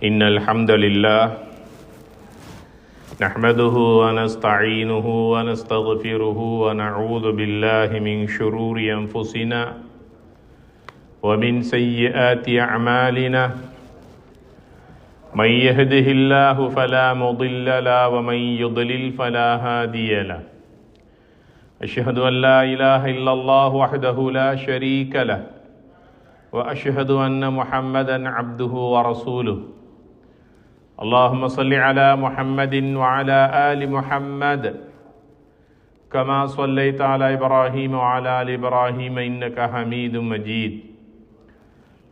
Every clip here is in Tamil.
إن الحمد لله نحمده ونستعينه ونستغفره ونعوذ بالله من شرور أنفسنا ومن سيئات أعمالنا من يهده الله فلا مضل له ومن يضلل فلا هادي له أشهد أن لا إله إلا الله وحده لا شريك له وأشهد أن محمدا عبده ورسوله اللهم صل على محمد وعلى آل محمد كما صليت على إبراهيم وعلى آل إبراهيم إنك حميد مجيد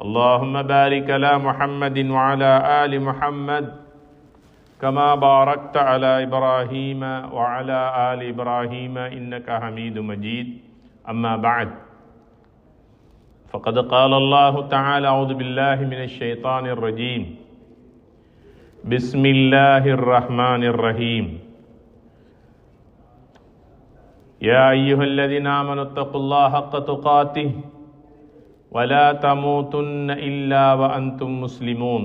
اللهم بارك على محمد وعلى آل محمد كما باركت على إبراهيم وعلى آل إبراهيم إنك حميد مجيد أما بعد فقد قال الله تعالى أعوذ بالله من الشيطان الرجيم بسم الله الرحمن الرحيم يا أيها الذين آمنوا اتقوا الله حق تقاته ولا تموتن إلا وأنتم مسلمون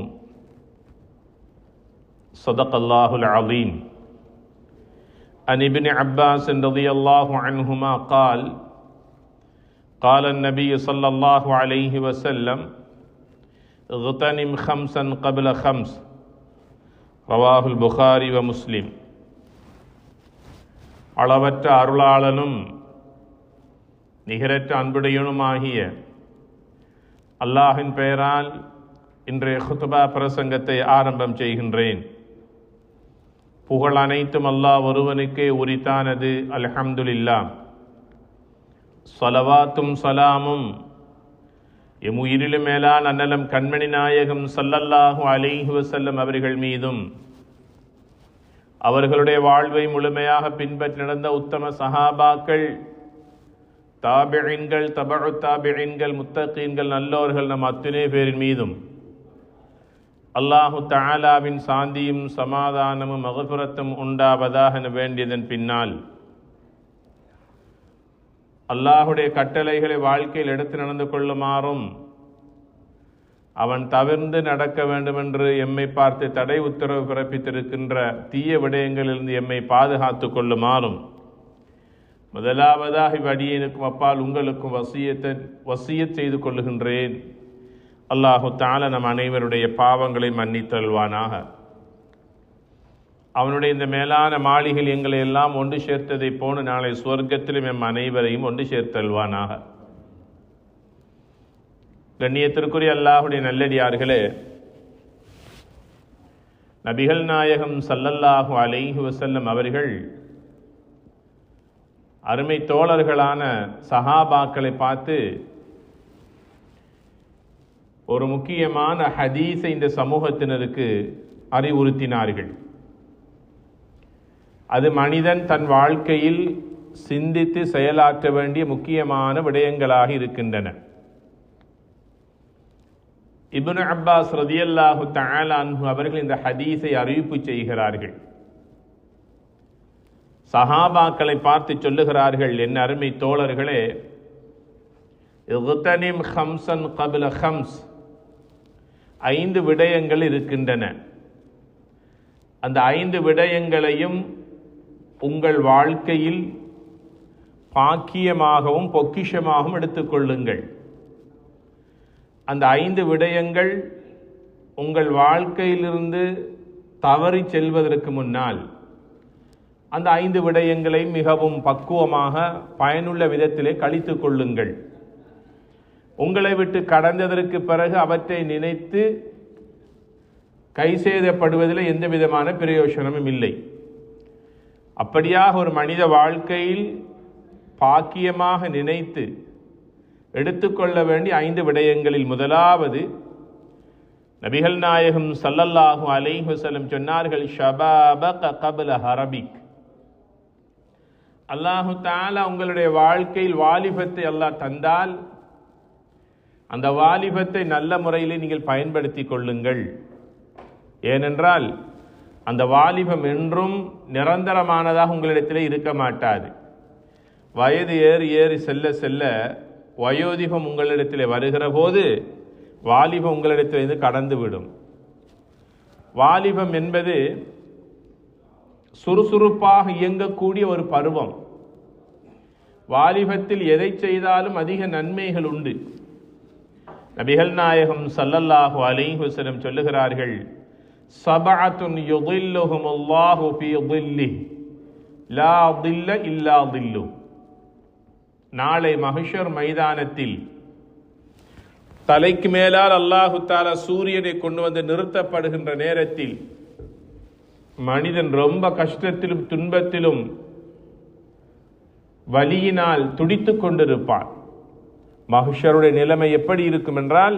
صدق الله العظيم عن ابن عباس رضي الله عنهما قال النبي صلى الله عليه وسلم اغتنم خمسا قبل خمس رواه البخاري ومسلم. அளவற்ற அருளாளனும் நிகரற்ற அன்புடையனுமாகிய அல்லாஹின் பெயரால் இன்றைய குத்பா பிரசங்கத்தை ஆரம்பம் செய்கின்றேன். புகழ் அனைத்தும் அல்லாஹ் ஒருவனுக்கே உரித்தானது. அல்ஹம்துலில்லாஹ். ஸலவாத்தும் சலாமும் எம் உயிரிலும் மேலான அன்னலம் கண்மணி நாயகம் ஸல்லல்லாஹு அலைஹி வஸல்லம் அவர்கள் மீதும் அவர்களுடைய வாழ்வை முழுமையாக பின்பற்றி நடந்த உத்தம சஹாபாக்கள், தாபிஈன்கள், தபஉ தாபிஈன்கள், முத்தகீன்கள், நல்லோர்கள் நம் அத்தனை பேரின் மீதும் அல்லாஹு தஆலாவின் சாந்தியும் சமாதானமும் மக்ஃபிரத்தும் உண்டாவதாக வேண்டியதன் பின்னால் அல்லாஹுடைய கட்டளைகளை வாழ்க்கையில் எடுத்து நடந்து கொள்ளுமாறும் அவன் தவிர்ந்து நடக்க வேண்டுமென்று எம்மை பார்த்து தடை உத்தரவு பிறப்பித்திருக்கின்ற தீய விடயங்களிலிருந்து எம்மை பாதுகாத்து கொள்ளுமாறும் முதலாவதாக இவ்வடியனுக்கும் அப்பால் உங்களுக்கும் வசியத் செய்து கொள்ளுகின்றேன். அல்லாஹு தஆலா நம் அனைவருடைய பாவங்களை மன்னித்தல்வானாக. அவனுடைய இந்த மேலான மாளிகையில் எங்களை எல்லாம் ஒன்று சேர்த்ததை போன்று நாளை சுவர்க்கத்திலும் எம் அனைவரையும் ஒன்று சேர்த்தல்வானாக. கண்ணியத்திற்குரிய அல்லாஹுடைய நல்லடியார்களே, நபிகள் நாயகம் ஸல்லல்லாஹு அலைஹி வஸல்லம் அவர்கள் அருமை தோழர்களான சஹாபாக்களை பார்த்து ஒரு முக்கியமான ஹதீஸை இந்த சமூகத்தினருக்கு அறிவுறுத்தினார்கள். அது மனிதன் தன் வாழ்க்கையில் சிந்தித்து செயலாற்ற வேண்டிய முக்கியமான விடயங்களாக இருக்கின்றன. இப்னு அப்பாஸ் ரலியல்லாஹு தஆலா அன்ஹு அவர்கள் இந்த ஹதீஸை அறிவிப்பு செய்கிறார்கள். சஹாபாக்களை பார்த்து சொல்லுகிறார்கள், என் அருமை தோழர்களே, இக்தனிம் ஹம்சன் கப்ல ஹம்ஸ், 5 விடயங்கள் இருக்கின்றன. அந்த 5 விடயங்களையும் உங்கள் வாழ்க்கையில் பாக்கியமாகவும் பொக்கிஷமாகவும் எடுத்துக்கொள்ளுங்கள். அந்த 5 விடயங்கள் உங்கள் வாழ்க்கையிலிருந்து தவறி செல்வதற்கு முன்னால் அந்த 5 விடயங்களை மிகவும் பக்குவமாக பயனுள்ள விதத்திலே கழித்து கொள்ளுங்கள். உங்களை விட்டு கடந்ததற்கு பிறகு அவற்றை நினைத்து கைசேதப்படுவதில் எந்த விதமான பிரயோசனமும் இல்லை. அப்படியாக ஒரு மனித வாழ்க்கையில் பாக்கியமாக நினைத்து எடுத்துக்கொள்ள வேண்டிய 5 விடயங்களில் முதலாவது, நபிகள் நாயகம் ஸல்லல்லாஹு அலைஹி வஸல்லம் சொன்னார்கள், ஷபாபக கப்ல ஹரபிக். அல்லாஹு தஆலா உங்களுடைய வாழ்க்கையில் வாலிபத்தை அல்லாஹ் தந்தால் அந்த வாலிபத்தை நல்ல முறையில் நீங்கள் பயன்படுத்தி கொள்ளுங்கள். ஏனென்றால் அந்த வாலிபம் என்றும் நிரந்தரமானதாக உங்களிடத்திலே இருக்க மாட்டாது. வயது ஏறி செல்ல செல்ல வயோதிகம் உங்களிடத்தில் வருகிற போது வாலிபம் உங்களிடத்திலிருந்து கடந்து விடும். வாலிபம் என்பது சுறுசுறுப்பாக இயங்கக்கூடிய ஒரு பருவம். வாலிபத்தில் எதை செய்தாலும் அதிக நன்மைகள் உண்டு. நபிகள் நாயகம் ஸல்லல்லாஹு அலைஹி வஸல்லம் சொல்லுகிறார்கள், சபஅத்துன் யுதில்லுஹுமுல்லாஹு ஃபீ தில்லிஹி லா தில்ல இல்லா தில்லு. நாளை மஹ்ஷர் மைதானத்தில் தலைக்கு மேலால் அல்லாஹு தஆலா சூரியனை கொண்டு வந்து நிறுத்தப்படுகின்ற நேரத்தில் மனிதன் ரொம்ப கஷ்டத்திலும் துன்பத்திலும் வலியினால் துடித்துக் கொண்டிருப்பான். மஹ்ஷருடைய நிலைமை எப்படி இருக்கும் என்றால்,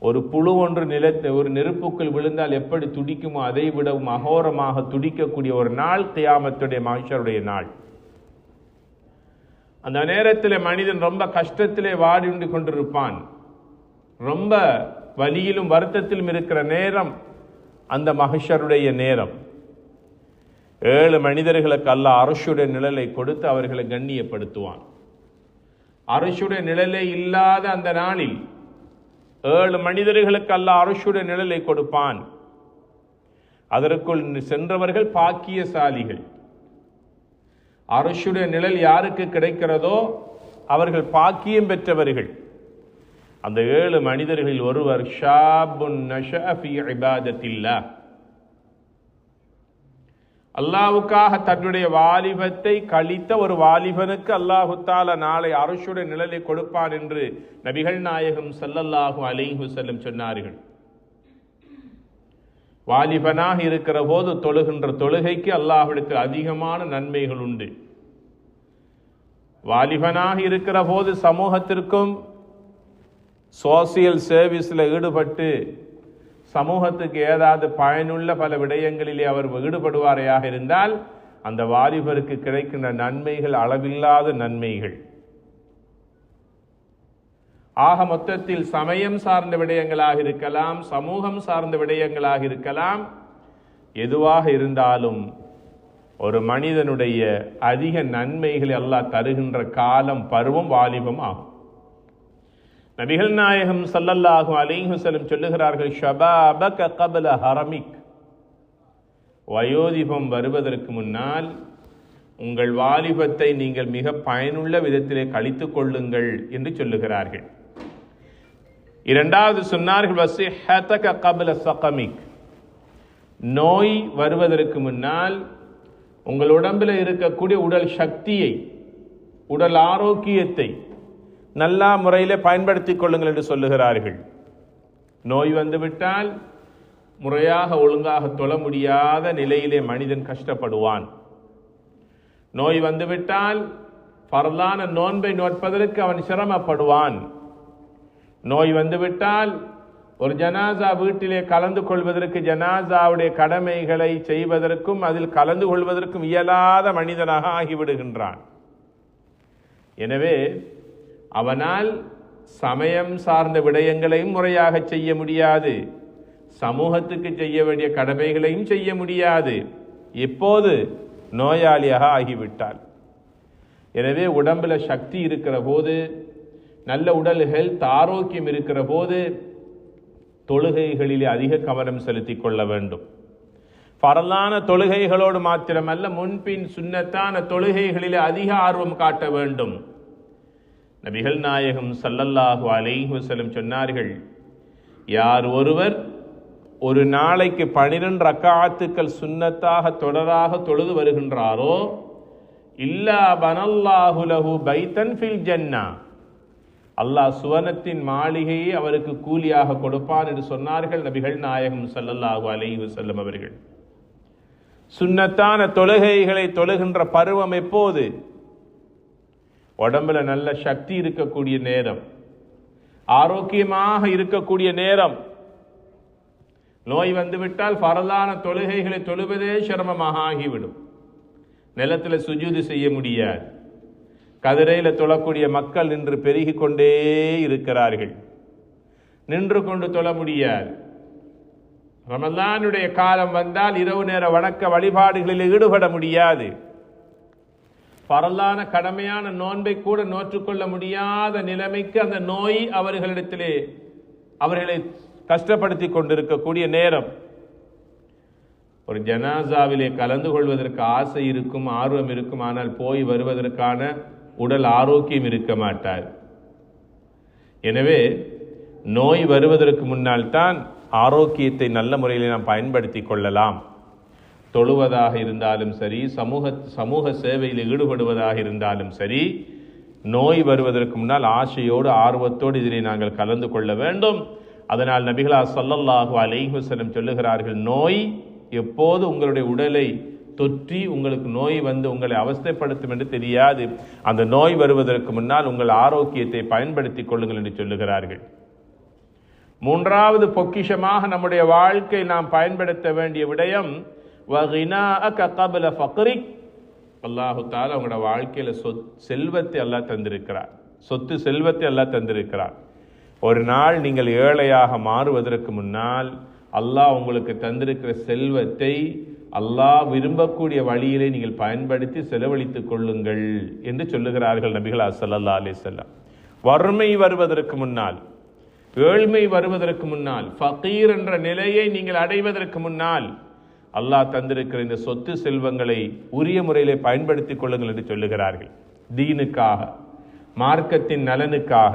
ஒரு புழு ஒன்று ஒரு நெருப்புக்குள் விழுந்தால் எப்படி துடிக்குமோ அதை விடவும் அகோரமாக துடிக்கக்கூடிய ஒரு நாள் கியாமத்துடைய மஹ்ஷருடைய நாள். அந்த நேரத்தில் மனிதன் ரொம்ப கஷ்டத்திலே வாடி கொண்டிருப்பான். ரொம்ப வலியிலும் வருத்தத்திலும் இருக்கிற நேரம் அந்த மஹ்ஷருடைய நேரம். 7 மனிதர்களுக்கு அல்லாஹ் அர்ஷுடைய நிழலை கொடுத்து அவர்களை கண்ணியப்படுத்துவான். அர்ஷுடைய நிழலே இல்லாத அந்த நாளில் 7 மனிதர்களுக்கு அல்லாஹ் அர்ஷுடைய நிழலை கொடுப்பான். அதற்குள் சென்றவர்கள் பாக்கியசாலிகள். அர்ஷுடைய நிழல் யாருக்கு கிடைக்கிறதோ அவர்கள் பாக்கியம் பெற்றவர்கள். அந்த 7 மனிதர்களில் ஒருவர் ஷாபுன் நஷஅ ஃபீ இபாதத்தில்லாஹ், அல்லாஹ்வுக்காக தன்னுடைய வாலிபத்தை கழித்த ஒரு வாலிபனுக்கு அல்லாஹு தஆலா நாளை அர்ஷுடைய நிழலை கொடுப்பான் என்று நபிகள் நாயகம் ஸல்லல்லாஹு அலைஹி வஸல்லம் சொன்னார்கள். வாலிபனாக இருக்கிற போது தொழுகின்ற தொழுகைக்கு அல்லாஹ்விடத்தில் அதிகமான நன்மைகள் உண்டு. வாலிபனாக இருக்கிற போது சமூகத்திற்கும் சோசியல் சர்வீஸில் ஈடுபட்டு சமூகத்துக்கு ஏதாவது பயனுள்ள பல விடயங்களிலே அவர் ஈடுபடுவாரையாக இருந்தால் அந்த வாலிபருக்கு கிடைக்கின்ற நன்மைகள் அளவில்லாத நன்மைகள். ஆக மொத்தத்தில் சமயம் சார்ந்த விடயங்களாக இருக்கலாம், சமூகம் சார்ந்த விடயங்களாக இருக்கலாம், எதுவாக இருந்தாலும் ஒரு மனிதனுடைய அதிக நன்மைகளை அல்லாஹ் தருகின்ற காலம் பருவம் வாலிபம் ஆகும். நபிகள் நாயகம் ஸல்லல்லாஹு அலைஹி வஸல்லம் சொல்லுகிறார்கள், ஷபாபக கப்ல ஹரமிக், வயோதிபம் வருவதற்கு முன்னால் உங்கள் வாலிபத்தை நீங்கள் மிக பயனுள்ள விதத்திலே கழித்துக் கொள்ளுங்கள் என்று சொல்லுகிறார்கள். இரண்டாவது சொன்னார்கள், வஸிஹதக கப்ல ஸகமிக், நோய் வருவதற்கு முன்னால் உங்கள் உடம்பில் இருக்கக்கூடிய உடல் சக்தியை, உடல் ஆரோக்கியத்தை நல்ல முறையில் பயன்படுத்திக் கொள்ளுங்கள் என்று சொல்லுகிறார்கள். நோய் வந்துவிட்டால் முறையாக ஒழுங்காக தொழ முடியாத நிலையிலே மனிதன் கஷ்டப்படுவான். நோய் வந்துவிட்டால் ஃபர்லான நோன்பை நோற்பதற்கு அவன் சிரமப்படுவான். நோய் வந்துவிட்டால் ஒரு ஜனாசா வீட்டிலே கலந்து கொள்வதற்கு, ஜனாசாவுடைய கடமைகளை செய்வதற்கும் அதில் கலந்து கொள்வதற்கும் இயலாத மனிதனாக ஆகிவிடுகின்றான். எனவே அவனால் சமயம் சார்ந்த விடயங்களையும் முறையாக செய்ய முடியாது, சமூகத்துக்கு செய்ய வேண்டிய கடமைகளையும் செய்ய முடியாது, எப்போது நோயாளியாக ஆகிவிட்டால். எனவே உடம்புல சக்தி இருக்கிற போது, நல்ல உடல் ஹெல்த் ஆரோக்கியம் இருக்கிற போது தொழுகைகளிலே அதிக கவனம் செலுத்திக் கொள்ள வேண்டும். பரலான தொழுகைகளோடு மாத்திரமல்ல, முன்பின் சுன்னத்தான தொழுகைகளிலே அதிக ஆர்வம் காட்ட வேண்டும். நபிகள் நாயகம் ஸல்லல்லாஹு அலைஹி வஸல்லம் சொன்னார்கள், யார் ஒருவர் ஒரு நாளைக்கு 12 ரக்காத்துக்கள் சுன்னத்தாக தொடராக தொழுது வருகின்றாரோ, இல்லா பனல்லாஹு லஹு பைத்தன் ஃபில் ஜன்னா, அல்லாஹ் சுவனத்தின் மாளிகையை அவருக்கு கூலியாக கொடுப்பான் என்று சொன்னார்கள் நபிகள் நாயகம் ஸல்லல்லாஹு அலைஹி வஸல்லம் அவர்கள். சுன்னத்தான தொழுகைகளை தொழுகின்ற பருவம் எப்போது? உடம்புல நல்ல சக்தி இருக்கக்கூடிய நேரம், ஆரோக்கியமாக இருக்கக்கூடிய நேரம். நோய் வந்துவிட்டால் ஃபரலான தொழுகைகளை தொழுவதே சிரமமாக ஆகிவிடும். நிலத்தில் சுஜூது செய்ய முடியாது. கதிரையில் தொழக்கூடிய மக்கள் நின்று பெருகி கொண்டே இருக்கிறார்கள். நின்று கொண்டு தொழ முடியாது. ரமலானுடைய காலம் வந்தால் இரவு நேர வணக்க வழிபாடுகளில் ஈடுபட முடியாது. பரலான கடமையான நோன்பை கூட நோற்றுக்கொள்ள முடியாத நிலைமைக்கு அந்த நோய் அவர்களிடத்திலே அவர்களை கஷ்டப்படுத்தி கொண்டிருக்கக்கூடிய நேரம். ஒரு ஜனாசாவிலே கலந்து கொள்வதற்கு ஆசை இருக்கும், ஆர்வம் இருக்கும், ஆனால் போய் வருவதற்கான உடல் ஆரோக்கியம் இருக்க மாட்டார். எனவே நோய் வருவதற்கு முன்னால் தான் ஆரோக்கியத்தை நல்ல முறையில் நாம் பயன்படுத்தி கொள்ளலாம். தொழுவதாக இருந்தாலும் சரி, சமூக சேவையில் ஈடுபடுவதாக இருந்தாலும் சரி, நோய் வருவதற்கு முன்னால் ஆசையோடு ஆர்வத்தோடு இதிலே நாங்கள் கலந்து கொள்ள வேண்டும். அதனால் நபிகளார் ஸல்லல்லாஹு அலைஹி வஸல்லம் சொல்லுகிறார்கள், நோய் எப்போது உங்களுடைய உடலை தொற்றி உங்களுக்கு நோய் வந்து உங்களை அவஸ்தைப்படுத்தும் என்று தெரியாது. அந்த நோய் வருவதற்கு முன்னால் உங்கள் ஆரோக்கியத்தை பயன்படுத்தி கொள்ளுங்கள் என்று சொல்லுகிறார்கள். மூன்றாவது பொக்கிஷமாக நம்முடைய வாழ்க்கை நாம் பயன்படுத்த வேண்டிய விடயம் வகினாஅக கப்ல ஃபக்ரிக். அல்லாஹு தஆலா உங்களோட வாழ்க்கையில செல்வத்தை அல்லாஹ் தந்திருக்கிறார், சொத்து செல்வத்தை அல்லாஹ் தந்திருக்கிறார். ஒரு நாள் நீங்கள் ஏழையாக மாறுவதற்கு முன்னால் அல்லாஹ் உங்களுக்கு தந்திருக்கிற செல்வத்தை அல்லாஹ் விரும்பக்கூடிய வழியிலே நீங்கள் பயன்படுத்தி செலவழித்துக் கொள்ளுங்கள் என்று சொல்லுகிறார்கள் நபிகளார் ஸல்லல்லாஹு அலைஹி வஸல்லம். வறுமை வருவதற்கு முன்னால், ஏழ்மை வருவதற்கு முன்னால், ஃபகீர் என்ற நிலையை நீங்கள் அடைவதற்கு முன்னால் அல்லாஹ் தந்திருக்கிற இந்த சொத்து செல்வங்களை உரிய முறையிலே பயன்படுத்திக் கொள்ளுங்கள் என்று சொல்லுகிறார்கள். தீனுக்காக, மார்க்கத்தின் நலனுக்காக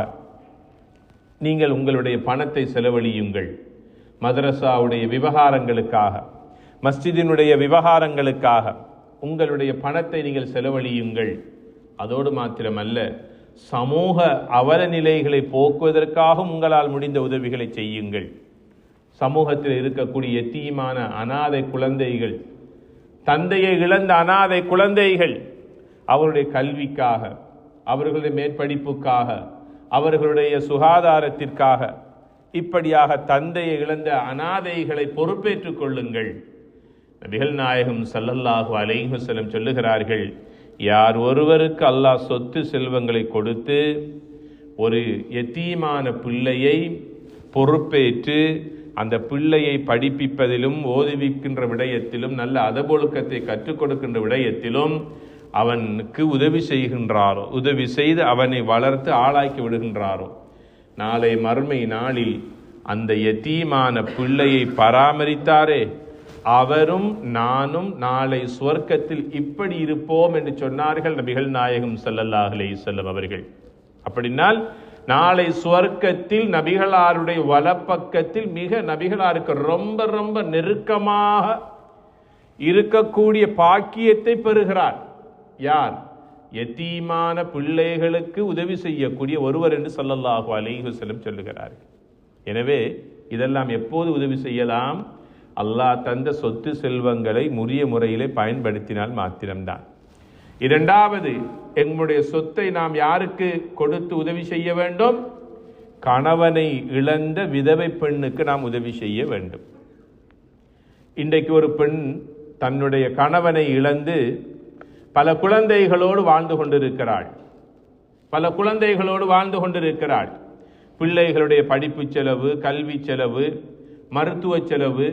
நீங்கள் உங்களுடைய பணத்தை செலவழியுங்கள். மதரசாவுடைய விவகாரங்களுக்காக, மஸ்ஜிதினுடைய விவகாரங்களுக்காக உங்களுடைய பணத்தை நீங்கள் செலவழியுங்கள். அதோடு மாத்திரமல்ல, சமூக அவல நிலைகளை போக்குவதற்காகவும் உங்களால் முடிந்த உதவிகளை செய்யுங்கள். சமூகத்தில் இருக்கக்கூடிய எத்தீமான அனாதை குழந்தைகள், தந்தையை இழந்த அனாதை குழந்தைகள், அவருடைய கல்விக்காக, அவர்களுடைய மேற்படிப்புக்காக, அவர்களுடைய சுகாதாரத்திற்காக, இப்படியாக தந்தையை இழந்த அனாதைகளை பொறுப்பேற்றுக் கொள்ளுங்கள். நபிகள் நாயகம் ஸல்லல்லாஹு அலைஹி வஸல்லம் சொல்லுகிறார்கள், யார் ஒருவருக்கு அல்லாஹ் சொத்து செல்வங்களை கொடுத்து ஒரு எத்தீமான பிள்ளையை பொறுப்பேற்று அந்த பிள்ளையை படிப்பிப்பதிலும் ஓதுவிக்கின்ற விடயத்திலும் நல்ல அதபொழுக்கத்தை கற்றுக் கொடுக்கின்ற விடயத்திலும் அவனுக்கு உதவி செய்கின்றாரோ, உதவி செய்து அவனை வளர்த்து ஆளாக்கி விடுகின்றாரோ, நாளை மறுமை நாளில் அந்த யதீமான பிள்ளையை பராமரித்தாரே அவரும் நானும் நாளை சுவர்க்கத்தில் இப்படி இருப்போம் என்று சொன்னார்கள் நபிகள் நாயகம் ஸல்லல்லாஹு அலைஹி வஸல்லம் அவர்கள். அப்படினால் நாளை சுவர்க்கத்தில் நபிகளாருடைய வலப்பக்கத்தில் மிக நபிகளாருக்கு ரொம்ப ரொம்ப நெருக்கமாக இருக்கக்கூடிய பாக்கியத்தை பெறுகிறார். யார்? யதீமான பிள்ளைகளுக்கு உதவி செய்யக்கூடிய ஒருவர் என்று ஸல்லல்லாஹு அலைஹி வஸல்லம் சொல்லுகிறார்கள். எனவே இதெல்லாம் எப்போது உதவி செய்யலாம்? அல்லாஹ் தந்த சொத்து செல்வங்களை உரிய முறையிலே பயன்படுத்தினால் மாத்திரம்தான். இரண்டாவது, எங்களுடைய சொத்தை நாம் யாருக்கு கொடுத்து உதவி செய்ய வேண்டும்? கணவனை இழந்த விதவை பெண்ணுக்கு நாம் உதவி செய்ய வேண்டும். இன்றைக்கு ஒரு பெண் தன்னுடைய கணவனை இழந்து பல குழந்தைகளோடு வாழ்ந்து கொண்டிருக்கிறாள். பிள்ளைகளுடைய படிப்பு செலவு, கல்வி செலவு, மருத்துவ செலவு,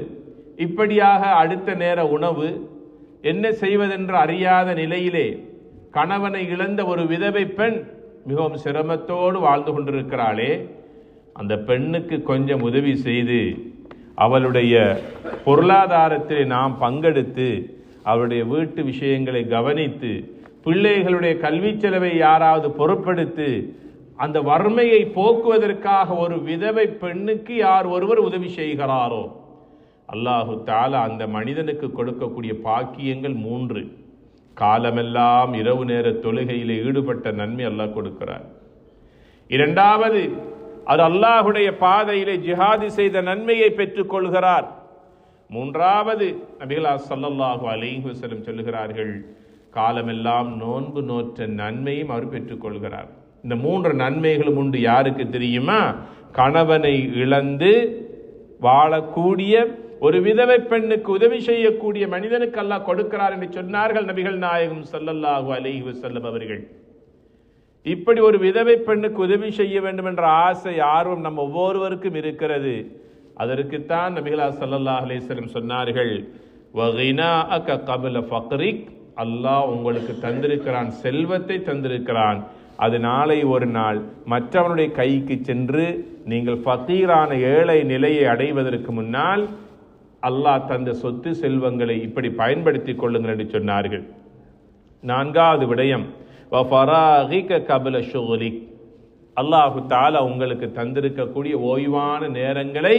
இப்படியாக அடுத்த நேர உணவு, என்ன செய்வதென்று அறியாத நிலையிலே கணவனை இழந்த ஒரு விதவை பெண் மிகவும் சிரமத்தோடு வாழ்ந்து கொண்டிருக்கிறாளே, அந்த பெண்ணுக்கு கொஞ்சம் உதவி செய்து அவளுடைய பொருளாதாரத்திலே நாம் பங்கெடுத்து அவருடைய வீட்டு விஷயங்களை கவனித்து பிள்ளைகளுடைய கல்வி செலவை யாராவது பொறுப்பெடுத்து அந்த வறுமையை போக்குவதற்காக ஒரு விதவை பெண்ணுக்கு யார் ஒருவர் உதவி செய்கிறாரோ அல்லாஹு தஆலா அந்த மனிதனுக்கு கொடுக்கக்கூடிய பாக்கியங்கள் 3. காலமெல்லாம் இரவு நேர தொழுகையிலே ஈடுபட்ட நன்மை அல்லாஹ் கொடுக்கிறார். இரண்டாவது, அது அல்லாஹுடைய பாதையிலே ஜிஹாது செய்த நன்மையை பெற்றுக் கொள்கிறார். மூன்றாவது, நபிகளார் ஸல்லல்லாஹு அலைஹி வஸல்லம் சொல்லுகிறார்கள், காலமெல்லாம் நோன்பு நோற்ற நன்மையும் அவர் பெற்றுக் கொள்கிறார். இந்த 3 நன்மைகளும் உண்டு. யாருக்கு தெரியுமா? கணவனை இழந்து வாழக்கூடிய ஒரு விதவை பெண்ணுக்கு உதவி செய்யக்கூடிய மனிதனுக்கு அல்லாஹ் கொடுக்கிறார் என்று சொன்னார்கள் நபிகள் நாயகம் ஸல்லல்லாஹு அலைஹி வஸல்லம் அவர்கள். இப்படி ஒரு விதவை பெண்ணுக்கு உதவி செய்ய வேண்டும் என்ற ஆசை, ஆர்வம் நம்ம ஒவ்வொருவருக்கும் இருக்கிறது. அதற்குத்தான் நபிகளார் ஸல்லல்லாஹு அலைஹி வஸல்லம் சொன்னார்கள், வகினாஅக கப்ல ஃபக்ரிக். அல்லாஹ் உங்களுக்கு தந்திருக்கிறான், செல்வத்தை தந்திருக்கிறான். அது நாளை ஒரு நாள் மற்றவனுடைய கைக்கு சென்று நீங்கள் ஃபகீரான ஏழை நிலையை அடைவதற்கு முன்னால் அல்லாஹ் தந்த சொத்து செல்வங்களை இப்படி பயன்படுத்திக் கொள்ளுங்கள் என்று சொன்னார்கள். நான்காவது விடயம், அல்லாஹு தஆலா உங்களுக்கு தந்திருக்கக்கூடிய ஓய்வான நேரங்களை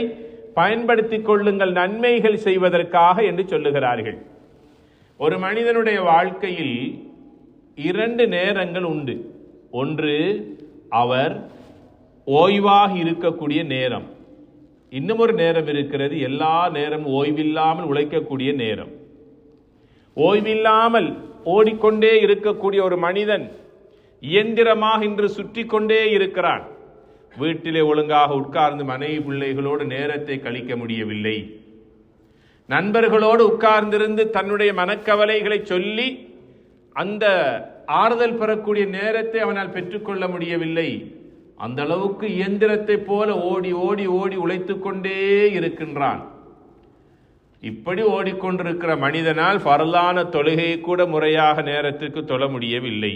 பயன்படுத்திக் கொள்ளுங்கள் நன்மைகள் செய்வதற்காக என்று சொல்லுகிறார்கள். ஒரு மனிதனுடைய வாழ்க்கையில் 2 நேரங்கள் உண்டு. ஒன்று அவர் ஓய்வாக இருக்கக்கூடிய நேரம், இன்னும் ஒரு நேரம் இருக்கிறது எல்லா நேரமும் ஓய்வில்லாமல் உழைக்கக்கூடிய நேரம். ஓய்வில்லாமல் ஓடிக்கொண்டே இருக்கக்கூடிய ஒரு மனிதன் இயந்திரமாக இன்று சுற்றி கொண்டே இருக்கிறான். வீட்டிலே ஒழுங்காக உட்கார்ந்து மனைவி பிள்ளைகளோடு நேரத்தை கழிக்க முடியவில்லை. நண்பர்களோடு உட்கார்ந்திருந்து தன்னுடைய மனக்கவலைகளை சொல்லி அந்த ஆறுதல் பெறக்கூடிய நேரத்தை அவனால் பெற்றுக்கொள்ள முடியவில்லை. அந்த அளவுக்கு இயந்திரத்தை போல ஓடி ஓடி ஓடி உழைத்துக் கொண்டே இருக்கின்றான். இப்படி ஓடிக்கொண்டிருக்கிற மனிதனால் ஃபர்லான தொழுகையை கூட முறையாக நேரத்திற்கு தொழ முடியவில்லை,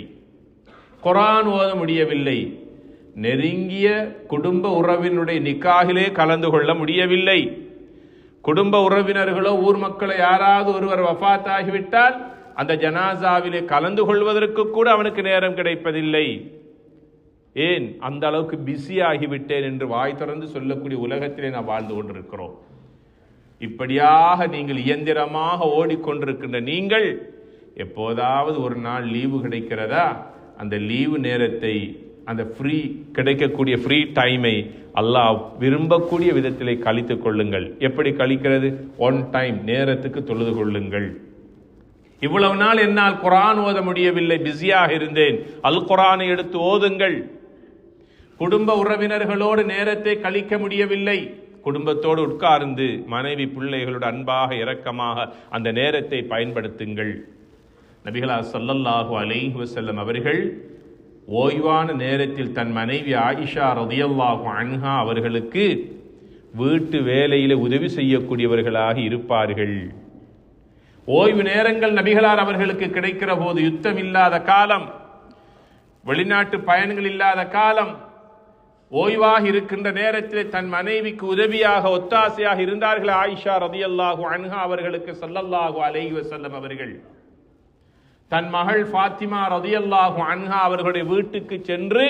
குர்ஆன் ஓத முடியவில்லை, நெருங்கிய குடும்ப உறவினுடைய நிக்காகிலே கலந்து கொள்ள முடியவில்லை. குடும்ப உறவினர்களோ ஊர் மக்களை யாராவது ஒருவர் வஃபாத் ஆகிவிட்டால் அந்த ஜனாசாவிலே கலந்து கொள்வதற்கு கூட அவனுக்கு நேரம் கிடைப்பதில்லை. ஏன்? அந்த அளவுக்கு பிஸி ஆகிவிட்டேன் என்று வாய் திறந்து சொல்லக்கூடிய உலகத்திலே நாம் வாழ்ந்து கொண்டிருக்கிறோம். இப்படியாக நீங்கள் இயந்திரமாக ஓடிக்கொண்டிருக்கின்ற நீங்கள் எப்போதாவது ஒரு நாள் லீவு கிடைக்கிறதா? அந்த லீவு நேரத்தை, அந்த கிடைக்கக்கூடிய ஃப்ரீ டைமை அல்லாஹ் விரும்பக்கூடிய விதத்திலே கழித்துக் கொள்ளுங்கள். எப்படி கழிக்கிறது? ஒன் டைம், நேரத்துக்கு தொழுது கொள்ளுங்கள். இவ்வளவு நாள் என்னால் குர்ஆன் ஓத முடியவில்லை, பிஸியாக இருந்தேன், அல் குர்ஆனை எடுத்து ஓதுங்கள். குடும்ப உறவினர்களோடு நேரத்தை கழிக்க முடியவில்லை, குடும்பத்தோடு உட்கார்ந்து மனைவி பிள்ளைகளோடு அன்பாக இரக்கமாக அந்த நேரத்தை பயன்படுத்துங்கள். நபிகளார் ஸல்லல்லாஹு அலைஹி வஸல்லம் அவர்கள் ஓய்வான நேரத்தில் தன் மனைவி ஆயிஷா ரலியல்லாஹு அன்ஹா அவர்களுக்கு வீட்டு வேலையில உதவி செய்யக்கூடியவர்களாக இருப்பார்கள். ஓய்வு நேரங்கள் நபிகளார் அவர்களுக்கு கிடைக்கிற போது, யுத்தம் இல்லாத காலம், வெளிநாட்டு பயணங்கள் இல்லாத காலம், ஓய்வாக இருக்கின்ற நேரத்தில் தன் மனைவிக்கு உதவியாக ஒத்தாசையாக இருந்தார்கள் ஆயிஷா ரலியல்லாஹு அன்ஹா அவர்களுக்கு ஸல்லல்லாஹு அலைஹி வஸல்லம் அவர்கள். தன் மகள் ஃபாத்திமா ரலியல்லாஹு அன்ஹா அவர்களுடைய வீட்டுக்கு சென்று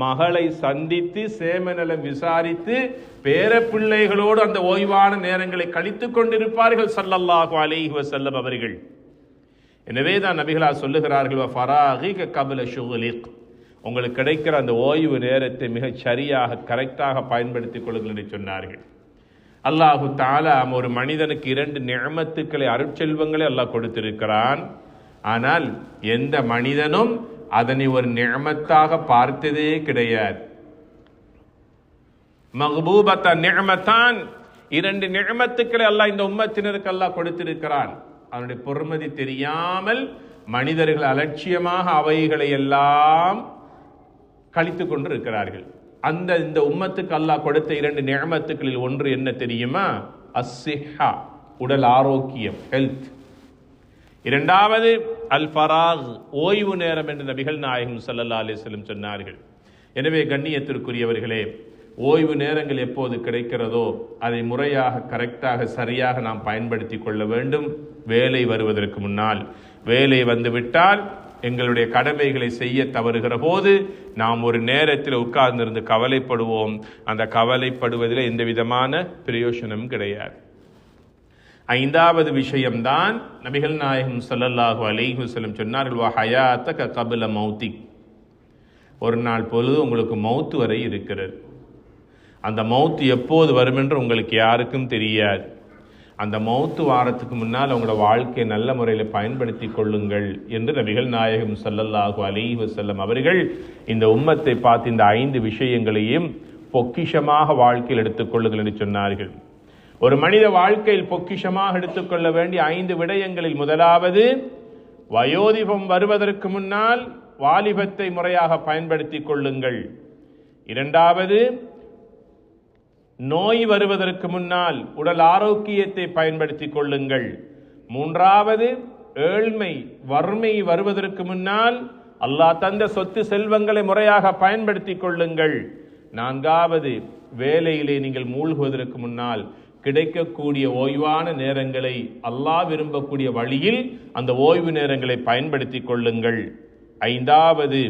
மகளை சந்தித்து சேமநலம் விசாரித்து பேர பிள்ளைகளோடு அந்த ஓய்வான நேரங்களை கழித்துக் கொண்டிருப்பார்கள் ஸல்லல்லாஹு அலைஹி வஸல்லம் அவர்கள். எனவேதான் நபிகளார் சொல்லுகிறார்கள், ஃபராகிக கப்ல ஷுகுலிக், உங்களுக்கு கிடைக்கிற அந்த ஓய்வு நேரத்தை மிகச் சரியாக கரெக்டாக பயன்படுத்திக் கொள்ளுங்கள் என்று சொன்னார்கள். அல்லாஹு தஆலா ஒரு மனிதனுக்கு 2 நிஅமத்துக்களை, அருட்செல்வங்களை அல்லாஹ் கொடுத்திருக்கிறான். ஆனால் எந்த மனிதனும் அதனை ஒரு நிஅமத்தாக பார்த்ததே கிடையாது. மக்பூபத நிஅமத்தான், 2 நிஅமத்துக்களை அல்லாஹ் இந்த உம்மத்தினருக்கு அல்லாஹ் கொடுத்திருக்கிறான். அதனுடைய பொறுமதி தெரியாமல் மனிதர்கள் அலட்சியமாக அவைகளை எல்லாம் கழித்துக் கொண்டு இருக்கிறார்கள். இந்த உம்மத்துக்கு அல்லாஹ் கொடுத்த 2 நிஅமத்துக்களில் ஒன்று என்ன தெரியுமா? அஸ்ஸிஹா, உடல் ஆரோக்கியம், ஹெல்த். இரண்டாவது அல் ஃபராக், ஓய்வு நேரம் என்று நபிகள் நாயகம் ஸல்லல்லாஹு அலைஹி வஸல்லம் சொன்னார்கள். எனவே கண்ணியத்திற்குரியவர்களே, ஓய்வு நேரங்கள் எப்போது கிடைக்கிறதோ அதை முறையாக, கரெக்டாக, சரியாக நாம் பயன்படுத்தி கொள்ள வேண்டும். வேலை வருவதற்கு முன்னால், வேலை வந்துவிட்டால் எங்களுடைய கடமைகளை செய்ய தவறுகிற போது நாம் ஒரு நேரத்தில் உட்கார்ந்திருந்து கவலைப்படுவோம். அந்த கவலைப்படுவதில் எந்த விதமான பிரயோஜனமும் கிடையாது. 5வது விஷயம்தான் நபிகள் நாயகம் ஸல்லல்லாஹு அலைஹி வஸல்லம் சொன்னார்கள், வஹயாத்தக கப்ல மௌத்திக், ஒரு நாள் பொழுது உங்களுக்கு மௌத்து வரை இருக்கிறது. அந்த மௌத்து எப்போது வரும் என்று உங்களுக்கு யாருக்கும் தெரியாது. அந்த மௌத்து வாரத்துக்கு முன்னால் உங்களோட வாழ்க்கையை நல்ல முறையில் பயன்படுத்தி கொள்ளுங்கள் என்று நபிகள் நாயகம் ஸல்லல்லாஹு அலைஹி வஸல்லம் அவர்கள் இந்த உம்மத்தை பார்த்து இந்த 5 விஷயங்களையும் பொக்கிஷமாக வாழ்க்கையில் எடுத்துக்கொள்ளுங்கள் என்று சொன்னார்கள். ஒரு மனித வாழ்க்கையில் பொக்கிஷமாக எடுத்துக்கொள்ள வேண்டிய 5 விடயங்களில் முதலாவது, வயோதிபம் வருவதற்கு முன்னால் வாலிபத்தை முறையாக பயன்படுத்தி கொள்ளுங்கள். இரண்டாவது, நோய் வருவதற்கு முன்னால் உடல் ஆரோக்கியத்தை பயன்படுத்தி கொள்ளுங்கள். மூன்றாவது, ஏழ்மை, வறுமை வருவதற்கு முன்னால் அல்லாஹ் தந்த சொத்து செல்வங்களை முறையாக பயன்படுத்தி கொள்ளுங்கள். நான்காவது, வேலையிலே நீங்கள் மூழ்குவதற்கு முன்னால் கிடைக்கக்கூடிய ஓய்வான நேரங்களை அல்லாஹ் விரும்பக்கூடிய வழியில் அந்த ஓய்வு நேரங்களை பயன்படுத்தி கொள்ளுங்கள். 5வது,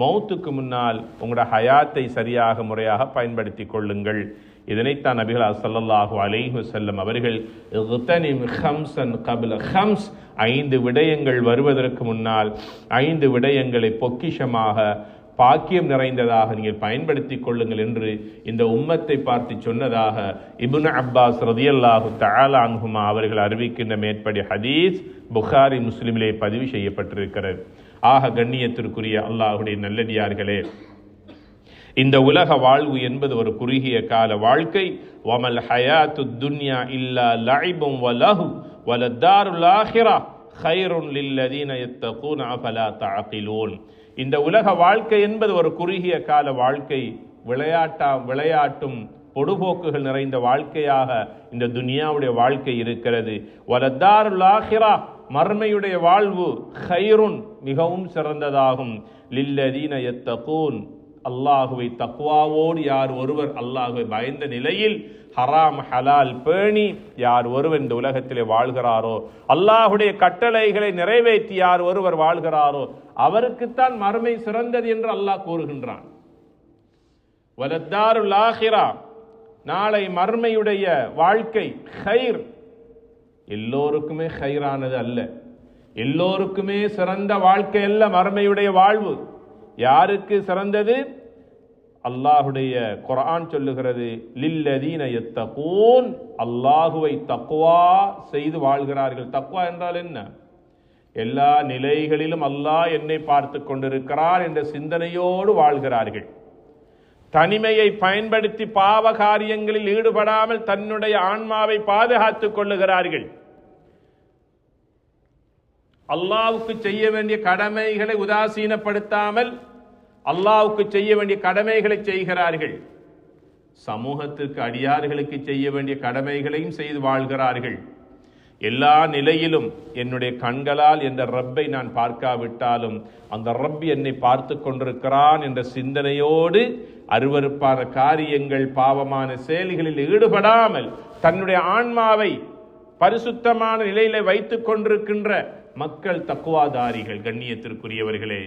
மௌத்துக்கு முன்னால் உங்களோட ஹயாத்தை சரியாக முறையாக பயன்படுத்தி கொள்ளுங்கள். இதனைத்தான் நபிகள் ஸல்லல்லாஹு அலைஹி வஸல்லம் அவர்கள் 5 விடயங்கள் வருவதற்கு முன்னால் 5 விடயங்களை பொக்கிஷமாக பாக்கியம் நிறைந்ததாக நீங்கள் பயன்படுத்தி கொள்ளுங்கள் என்று இந்த உம்மத்தை பார்த்து சொன்னதாக இப்னு அப்பாஸ் ரலியல்லாஹு தஆலா அன்ஹுமா அவர்கள் அறிவிக்கின்ற மேற்படி ஹதீஸ் புகாரி முஸ்லிமிலே பதிவு செய்யப்பட்டிருக்கிறது. ஆக கண்ணியத்திற்குரிய அல்லாஹ்வுடைய நல்லடியார்களே, இந்த உலக வாழ்வு என்பது ஒரு குறுகிய கால வாழ்க்கை. வமல் ஹயாத்து துன்யா இல்லா லஇபும் வலஹு வலத்தாருல் ஆখিরা கைருன் லில்லதீன யத்தகூன அஃபலா தஅகிலூன். இந்த உலக வாழ்க்கை என்பது ஒரு குறுகிய கால வாழ்க்கை. விளையாட்டும் பொடுபோக்குகள் நிறைந்த வாழ்க்கையாக இந்த துனியாவுடைய வாழ்க்கை இருக்கிறது. வலத்தாருல் ஆখিরা மர்மையுடைய வாழ்வு கைருன் மிகவும் சிறந்ததாகும். லில்லதீன யத்தகூன் அல்லாஹுவை தக்வாவோடு யார் ஒருவர் அல்லாஹுவை பயந்த நிலையில் ஹராம் ஹலால் பேணி யார் ஒருவர் இந்த உலகத்திலே வாழ்கிறாரோ, அல்லாஹுடைய கட்டளைகளை நிறைவேற்றி யார் ஒருவர் வாழ்கிறாரோ அவருக்குத்தான் மறுமை சிறந்தது என்று அல்லாஹ் கூறுகின்றான். வலத்தாருல் ஆখিরা நாளை மறுமையுடைய வாழ்க்கை கைர், எல்லோருக்குமே கைரானது அல்ல, எல்லோருக்குமே சிறந்த வாழ்க்கை அல்ல மறுமையுடைய வாழ்வு. யாருக்கு சிறந்தது? அல்லாஹுடைய குர்ஆன் சொல்லுகிறது, லில்லதீன யத்தகூன், அல்லாஹுவை தக்வா செய்து வாழ்கிறார்கள். தக்வா என்றால் என்ன? எல்லா நிலைகளிலும் அல்லாஹ் என்னை பார்த்து கொண்டிருக்கிறார் என்ற சிந்தனையோடு வாழ்கிறார்கள். தனிமையை பயன்படுத்தி பாவ காரியங்களில் ஈடுபடாமல் தன்னுடைய ஆன்மாவை பாதுகாத்துக் கொள்ளுகிறார்கள். அல்லாஹ்வுக்கு செய்ய வேண்டிய கடமைகளை உதாசீனப்படுத்தாமல் அல்லாஹ்வுக்கு செய்ய வேண்டிய கடமைகளை செய்கிறார்கள். சமூகத்திற்கு அடியார்களுக்கு செய்ய வேண்டிய கடமைகளையும் செய்து வாழ்கிறார்கள். எல்லா நிலையிலும் என்னுடைய கண்களால் என்ற ரப்பை நான் பார்க்காவிட்டாலும் அந்த ரப் என்னை பார்த்து கொண்டிருக்கிறான் என்ற சிந்தனையோடு அருவருப்பான காரியங்கள் பாவமான செயல்களில் ஈடுபடாமல் தன்னுடைய ஆன்மாவை பரிசுத்தமான நிலையில வைத்துக் கொண்டிருக்கின்ற மக்கள் தக்வாதாரிகள், கண்ணியத்திற்குரியவர்களே.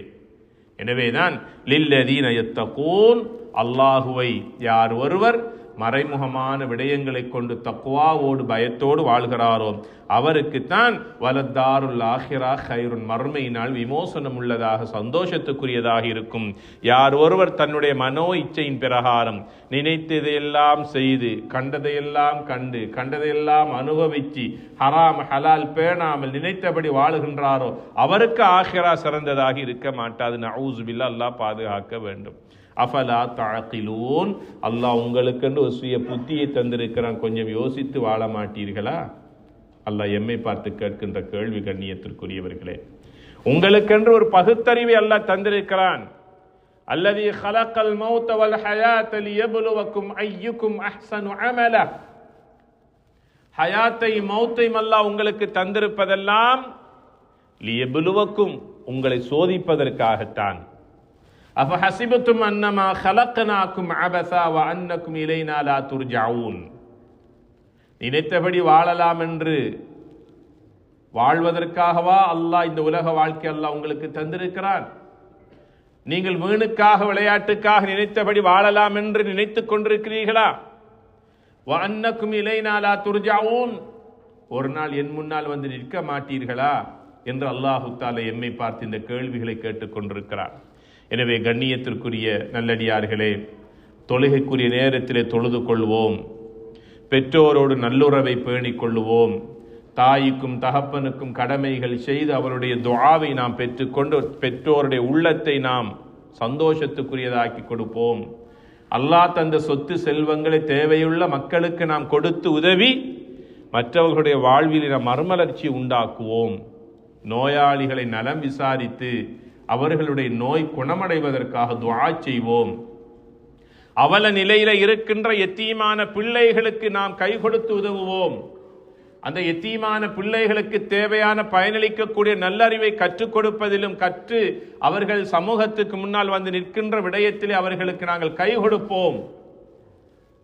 எனவேதான் லில்லதீன யத்தகூன், அல்லாஹுவை யார் ஒருவர் மறைமுகமான விடயங்களை கொண்டு தக்வாவோடு பயத்தோடு வாழ்கிறாரோ அவருக்குத்தான் வலத்தாருல் ஆখিরা கைருன், மறுமையினால் விமோசனம் உள்ளதாக சந்தோஷத்துக்குரியதாக இருக்கும். யார் ஒருவர் தன்னுடைய மனோ இச்சையின் பிரகாரம் நினைத்ததையெல்லாம் செய்து கண்டதையெல்லாம் கண்டு கண்டதையெல்லாம் அனுபவித்து ஹராம் ஹலால் பேணாமல் நினைத்தபடி வாழுகின்றாரோ அவருக்கு ஆখিরা சிறந்ததாக இருக்க மாட்டாது. நஊஸ் பில்லாஹ், அல்லாஹ் பாதுகாக்க வேண்டும். அஃபலா தஅகிலூன், அல்லாஹ் உங்களுக்கென்று ஒரு சுய புத்தியை தந்திருக்கிறான், கொஞ்சம் யோசித்து வாழ மாட்டீர்களா? அல்லாஹ் எம்மை பார்த்து கேட்கின்ற கேள்வி, கண்ணியத்திற்குரியவர்களே. உங்களுக்கென்று ஒரு பகுத்தறிவை அல்லாஹ் தந்திருக்கிறான். அல்லதி ஹலக்கல் மௌத வல் ஹயாத லியப்லுவக்கும் அய்யுக்கும் அஹ்ஸனு அமல. ஹயாத்தை மௌத்தையும் அல்லாஹ் உங்களுக்கு தந்திருப்பதெல்லாம் லியப்லுவக்கும், உங்களை சோதிப்பதற்காகத்தான். அஃபஹஸிபதும் அன்னமா ஹலக்னாகும் அபஸா வ அன்னகும் இலைனா லா துர்ஜஊன். நினைத்தபடி வாழலாம் என்று வாழ்வதற்காகவா அல்லாஹ் இந்த உலக வாழ்க்கை அல்லாஹ் உங்களுக்கு தந்திருக்கிறான்? நீங்கள் வீணுக்காக விளையாட்டுக்காக நினைத்தபடி வாழலாம் என்று நினைத்துக் கொண்டிருக்கிறீர்களா? வ அன்னகும் இலைனா லா துர்ஜஊன், ஒரு நாள் என் முன்னால் வந்து நிற்க மாட்டீர்களா என்று அல்லாஹு தஆலா எம்மை பார்த்து இந்த கேள்விகளை கேட்டுக் கொண்டிருக்கிறார். எனவே கண்ணியத்திற்குரிய நல்லடியார்களே, தொழுகைக்குரிய நேரத்திலே தொழுது கொள்வோம், பெற்றோரோடு நல்லுறவை பேணிக் கொள்ளுவோம், தாய்க்கும் தகப்பனுக்கும் கடமைகள் செய்து அவருடைய துஆவை நாம் பெற்றுக்கொண்டு பெற்றோருடைய உள்ளத்தை நாம் சந்தோஷத்துக்குரியதாக்கி கொடுப்போம். அல்லாஹ் தந்த சொத்து செல்வங்களை தேவையுள்ள மக்களுக்கு நாம் கொடுத்து உதவி மற்றவர்களுடைய வாழ்வில் நாம் மறுமலர்ச்சி உண்டாக்குவோம். நோயாளிகளை நலம் விசாரித்து அவர்களுடைய நோய் குணமடைவதற்காக துஆ செய்வோம். அவல நிலையில இருக்கின்ற எத்தீமான பிள்ளைகளுக்கு நாம் கை கொடுத்து உதவுவோம். அந்த எத்தீமான பிள்ளைகளுக்கு தேவையான பயனளிக்கக்கூடிய நல்லறிவை கற்றுக் கொடுப்பதிலும் கற்று அவர்கள் சமூகத்துக்கு முன்னால் வந்து நிற்கின்ற விடயத்திலே அவர்களுக்கு நாங்கள் கை கொடுப்போம்.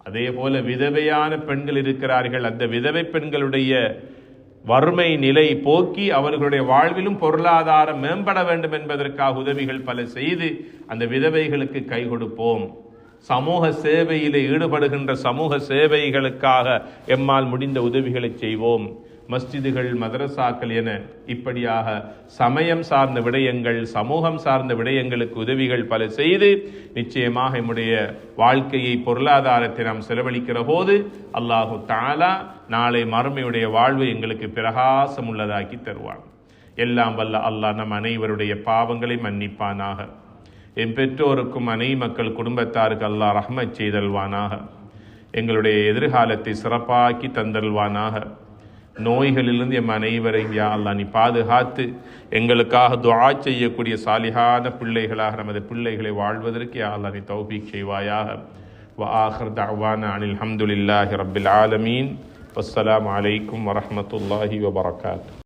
அதே போல விதவையான பெண்கள் இருக்கிறார்கள். அந்த விதவை பெண்களுடைய வறுமை நிலை போக்கி அவர்களுடைய வாழ்விலும் பொருளாதாரம் மேம்பட வேண்டும் என்பதற்காக உதவிகள் பல செய்து அந்த விதவைகளுக்கு கை கொடுப்போம். சமூக சேவையிலே ஈடுபடுகின்ற சமூக சேவைகளுக்காக எம்மால் முடிந்த உதவிகளை செய்வோம். மஸ்ஜிதுகள், மதரசாக்கள் என இப்படியாக சமயம் சார்ந்த விடயங்கள், சமூகம் சார்ந்த விடயங்களுக்கு உதவிகள் பல செய்து நிச்சயமாக நம்முடைய வாழ்க்கையை, பொருளாதாரத்தை நாம் செலவழிக்கிற போது அல்லாஹு தஆலா நாளை மறுமையுடைய வாழ்வு எங்களுக்கு பிரகாசம் உள்ளதாக்கி தருவான். எல்லாம் வல்ல அல்லாஹ் நம் அனைவருடைய பாவங்களை மன்னிப்பானாக. என் பெற்றோருக்கும் மக்கள் குடும்பத்தாருக்கு அல்லாஹ் ரஹ்மத் செய்தல்வானாக. எங்களுடைய எதிர்காலத்தை சிறப்பாக்கி தந்தல்வானாக. நோய்களிலிருந்து எம் அனைவரையும் யா அல்லாஹ் நீ பாதுகாத்து எங்களுக்காக துஆ செய்யக்கூடிய சாலிஹான பிள்ளைகளாக நமது பிள்ளைகளை வாழ்வதற்கு யா அல்லாஹ் நீ தௌஃபீக் செய்வாயாக. வ ஆகிர் தஅவானா அனில் ஹம்துலில்லாஹி ரப்பில் ஆலமீன். வஸ்ஸலாமு அலைக்கும் வரஹ்மத்துல்லாஹி வபரகாத்துஹு.